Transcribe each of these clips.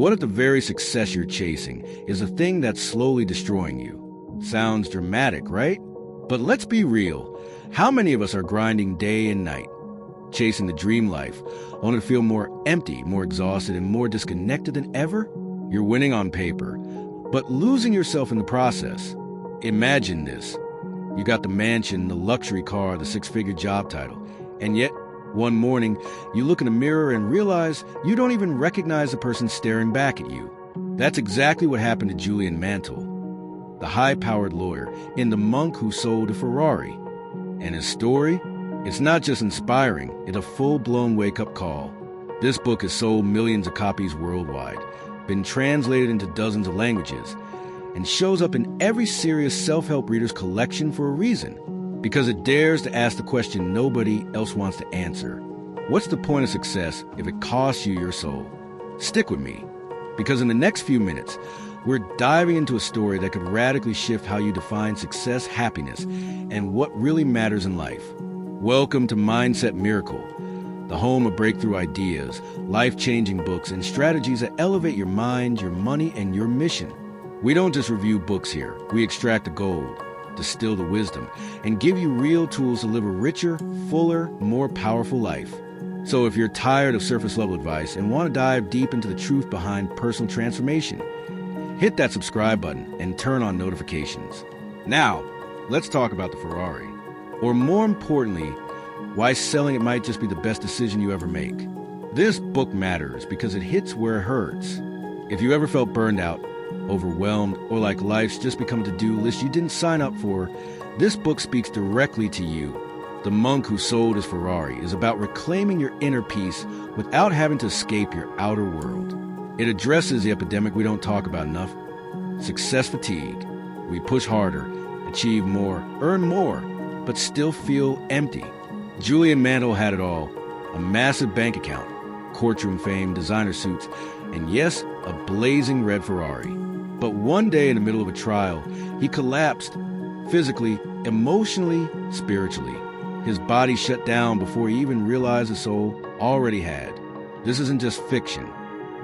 What if the very success you're chasing is the thing that's slowly destroying you? Sounds dramatic, right? But let's be real. How many of us are grinding day and night, chasing the dream life, only to feel more empty, more exhausted, and more disconnected than ever? You're winning on paper, but losing yourself in the process. Imagine this. You got the mansion, the luxury car, the six-figure job title, and yet, one morning, you look in a mirror and realize you don't even recognize the person staring back at you. That's exactly what happened to Julian Mantle, the high-powered lawyer in The Monk Who Sold a Ferrari. And his story? It's not just inspiring, it's a full-blown wake-up call. This book has sold millions of copies worldwide, been translated into dozens of languages, and shows up in every serious self-help reader's collection for a reason. Because it dares to ask the question nobody else wants to answer. What's the point of success if it costs you your soul? Stick with me, because in the next few minutes, we're diving into a story that could radically shift how you define success, happiness, and what really matters in life. Welcome to Mindset Miracle, the home of breakthrough ideas, life-changing books, and strategies that elevate your mind, your money, and your mission. We don't just review books here. We extract the gold, distill the wisdom, and give you real tools to live a richer, fuller, more powerful life. So if you're tired of surface-level advice and want to dive deep into the truth behind personal transformation, hit that subscribe button and turn on notifications. Now, let's talk about the Ferrari. Or more importantly, why selling it might just be the best decision you ever make. This book matters because it hits where it hurts. If you ever felt burned out, overwhelmed, or like life's just become a to-do list you didn't sign up for, this book speaks directly to you. The Monk Who Sold His Ferrari is about reclaiming your inner peace without having to escape your outer world. It addresses the epidemic we don't talk about enough: success fatigue. We push harder, achieve more, earn more, but still feel empty. Julian Mantle had it all: a massive bank account, courtroom fame, designer suits, and yes, a blazing red Ferrari. But one day in the middle of a trial, he collapsed, physically, emotionally, spiritually. His body shut down before he even realized his soul already had. This isn't just fiction.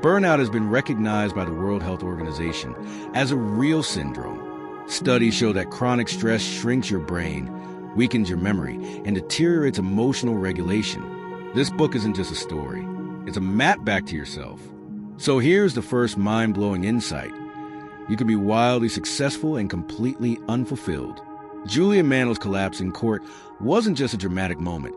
Burnout has been recognized by the World Health Organization as a real syndrome. Studies show that chronic stress shrinks your brain, weakens your memory, and deteriorates emotional regulation. This book isn't just a story. It's a map back to yourself. So here's the first mind-blowing insight. You can be wildly successful and completely unfulfilled. Julian Mantle's collapse in court wasn't just a dramatic moment.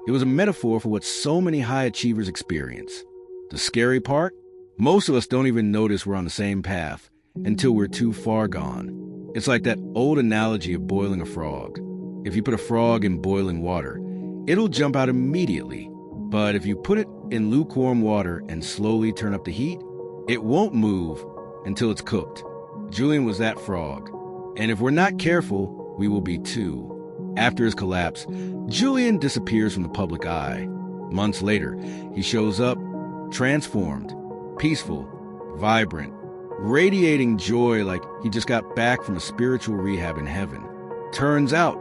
It was a metaphor for what so many high achievers experience. The scary part? Most of us don't even notice we're on the same path until we're too far gone. It's like that old analogy of boiling a frog. If you put a frog in boiling water, it'll jump out immediately. But if you put it in lukewarm water and slowly turn up the heat, it won't move until it's cooked. Julian was that frog. And if we're not careful, we will be too. After his collapse, Julian disappears from the public eye. Months later, he shows up, transformed, peaceful, vibrant, radiating joy like he just got back from a spiritual rehab in heaven. Turns out,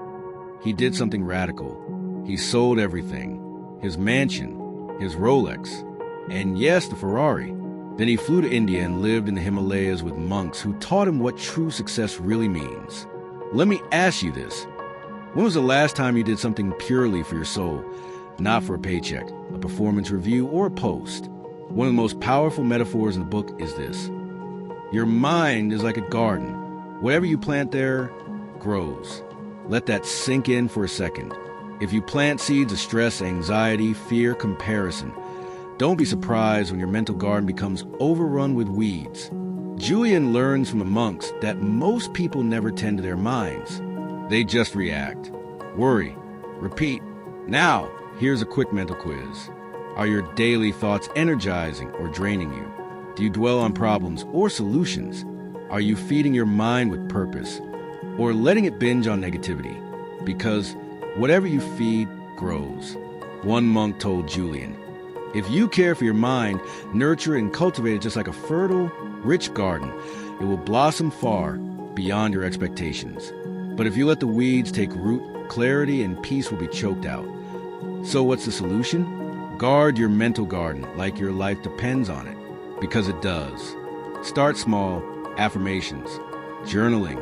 he did something radical. He sold everything. His mansion, his Rolex, and yes, the Ferrari. Then he flew to India and lived in the Himalayas with monks who taught him what true success really means. Let me ask you this. When was the last time you did something purely for your soul, not for a paycheck, a performance review, or a post? One of the most powerful metaphors in the book is this. Your mind is like a garden. Whatever you plant there grows. Let that sink in for a second. If you plant seeds of stress, anxiety, fear, comparison, don't be surprised when your mental garden becomes overrun with weeds. Julian learns from the monks that most people never tend to their minds. They just react, worry, repeat. Now, here's a quick mental quiz. Are your daily thoughts energizing or draining you? Do you dwell on problems or solutions? Are you feeding your mind with purpose or letting it binge on negativity? Because whatever you feed grows. One monk told Julian, if you care for your mind, nurture it and cultivate it just like a fertile, rich garden, it will blossom far beyond your expectations. But if you let the weeds take root, clarity and peace will be choked out. So what's the solution? Guard your mental garden like your life depends on it. Because it does. Start small, affirmations, journaling,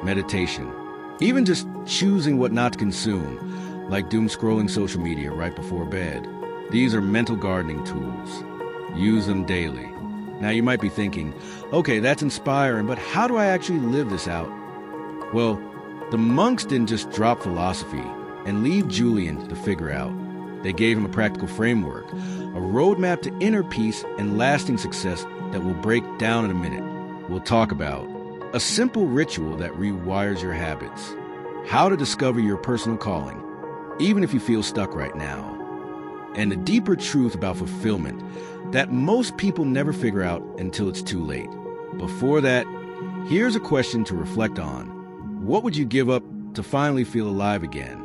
meditation, even just choosing what not to consume, like doom scrolling social media right before bed. These are mental gardening tools. Use them daily. Now you might be thinking, okay, that's inspiring, but how do I actually live this out? Well, the monks didn't just drop philosophy and leave Julian to figure out. They gave him a practical framework, a roadmap to inner peace and lasting success that will break down in a minute. We'll talk about a simple ritual that rewires your habits, how to discover your personal calling, even if you feel stuck right now, and a deeper truth about fulfillment that most people never figure out until it's too late. Before that, here's a question to reflect on. What would you give up to finally feel alive again?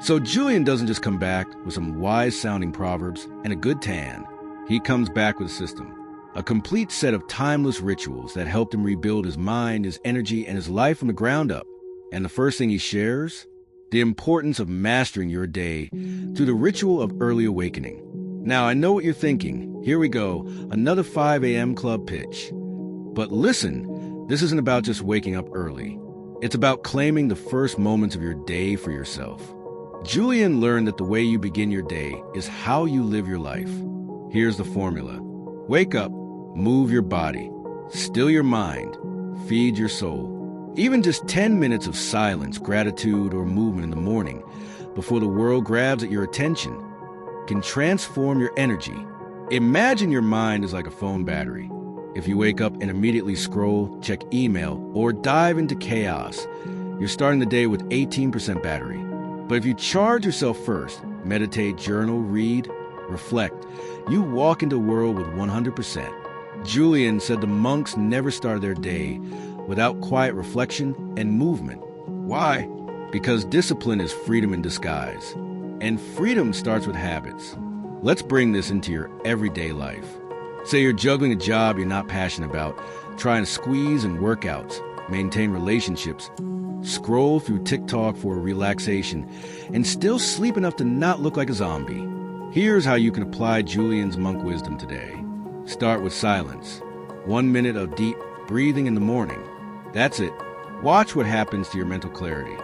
So Julian doesn't just come back with some wise-sounding proverbs and a good tan. He comes back with a system, a complete set of timeless rituals that helped him rebuild his mind, his energy, and his life from the ground up. And the first thing he shares? The importance of mastering your day through the ritual of early awakening. Now, I know what you're thinking. Here we go, another 5 a.m. club pitch. But listen, this isn't about just waking up early. It's about claiming the first moments of your day for yourself. Julian learned that the way you begin your day is how you live your life. Here's the formula. Wake up, move your body, still your mind, feed your soul. Even just 10 minutes of silence, gratitude, or movement in the morning before the world grabs at your attention can transform your energy. Imagine your mind is like a phone battery. If you wake up and immediately scroll, check email, or dive into chaos, you're starting the day with 18% battery. But if you charge yourself first, meditate, journal, read, reflect, you walk into a world with 100%. Julian said the monks never started their day without quiet reflection and movement. Why? Because discipline is freedom in disguise. And freedom starts with habits. Let's bring this into your everyday life. Say you're juggling a job you're not passionate about, trying to squeeze in workouts, maintain relationships, scroll through TikTok for relaxation, and still sleep enough to not look like a zombie. Here's how you can apply Julian's monk wisdom today. Start with silence. 1 minute of deep breathing in the morning. That's it. Watch what happens to your mental clarity.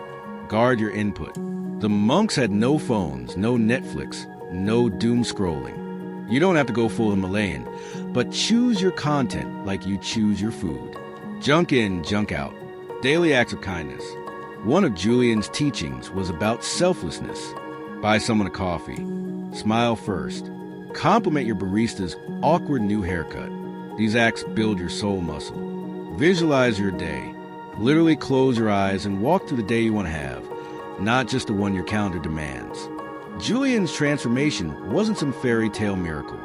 Guard your input. The monks had no phones, no Netflix, no doom scrolling. You don't have to go full Himalayan, but choose your content like you choose your food. Junk in, junk out. Daily acts of kindness. One of Julian's teachings was about selflessness. Buy someone a coffee. Smile first. Compliment your barista's awkward new haircut. These acts build your soul muscle. Visualize your day. Literally close your eyes and walk through the day you want to have, not just the one your calendar demands. Julian's transformation wasn't some fairy tale miracle.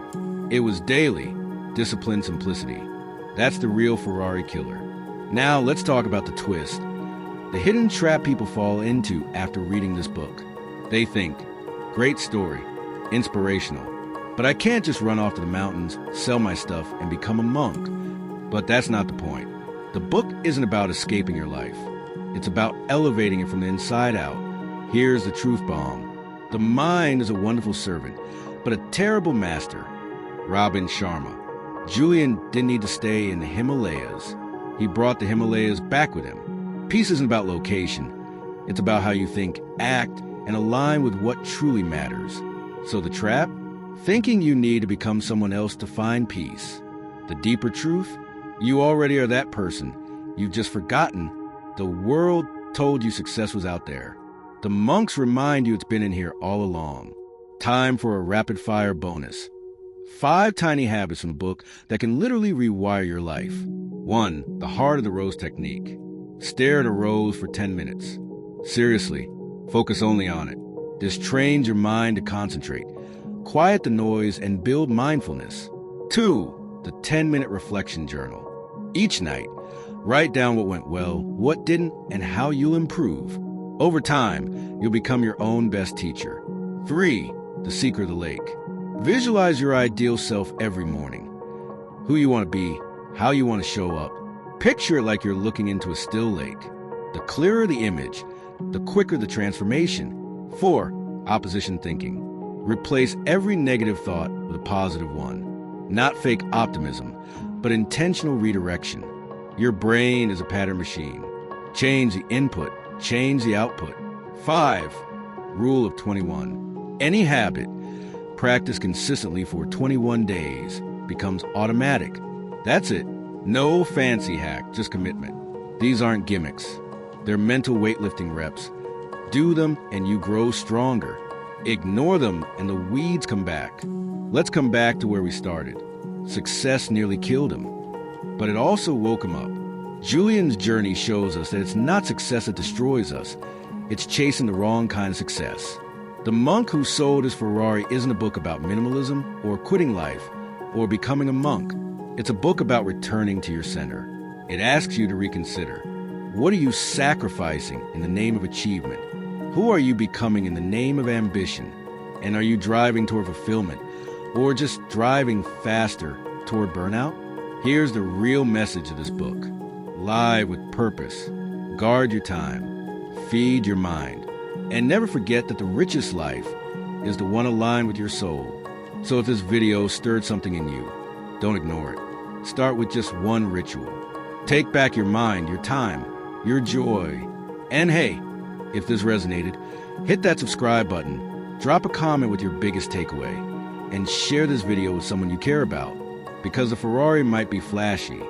It was daily, disciplined simplicity. That's the real Ferrari killer. Now let's talk about the twist. The hidden trap people fall into after reading this book. They think, great story, inspirational, but I can't just run off to the mountains, sell my stuff, and become a monk. But that's not the point. The book isn't about escaping your life. It's about elevating it from the inside out. Here's the truth bomb. The mind is a wonderful servant, but a terrible master. Robin Sharma. Julian didn't need to stay in the Himalayas. He brought the Himalayas back with him. Peace isn't about location. It's about how you think, act, and align with what truly matters. So the trap? Thinking you need to become someone else to find peace. The deeper truth? You already are that person. You've just forgotten. The world told you success was out there. The monks remind you it's been in here all along. Time for a rapid-fire bonus. 5 tiny habits from the book that can literally rewire your life. 1. The heart of the rose technique. Stare at a rose for 10 minutes. Seriously, focus only on it. This trains your mind to concentrate, quiet the noise, and build mindfulness. 2. The 10-minute reflection journal. Each night, write down what went well, what didn't, and how you'll improve. Over time, you'll become your own best teacher. 3. The secret of the lake. Visualize your ideal self every morning. Who you want to be, how you want to show up. Picture it like you're looking into a still lake. The clearer the image, the quicker the transformation. 4. Opposition thinking. Replace every negative thought with a positive one. Not fake optimism, but intentional redirection. Your brain is a pattern machine. Change the input, change the output. 5. Rule of 21. Any habit practiced consistently for 21 days becomes automatic. That's it. No fancy hack, just commitment. These aren't gimmicks. They're mental weightlifting reps. Do them and you grow stronger. Ignore them and the weeds come back. Let's come back to where we started. Success nearly killed him, but it also woke him up. Julian's journey shows us that it's not success that destroys us. It's chasing the wrong kind of success. The Monk Who Sold His Ferrari isn't a book about minimalism or quitting life or becoming a monk. It's a book about returning to your center. It asks you to reconsider. What are you sacrificing in the name of achievement? Who are you becoming in the name of ambition? And are you driving toward fulfillment or just driving faster toward burnout? Here's the real message of this book. Live with purpose. Guard your time. Feed your mind. And never forget that the richest life is the one aligned with your soul. So if this video stirred something in you, don't ignore it. Start with just one ritual. Take back your mind, your time, your joy. And hey, if this resonated, hit that subscribe button, drop a comment with your biggest takeaway, and share this video with someone you care about. Because the Ferrari might be flashy,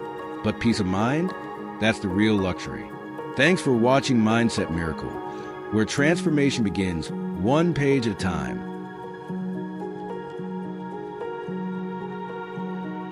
but peace of mind, that's the real luxury. Thanks for watching Mindset Miracle, where transformation begins one page at a time.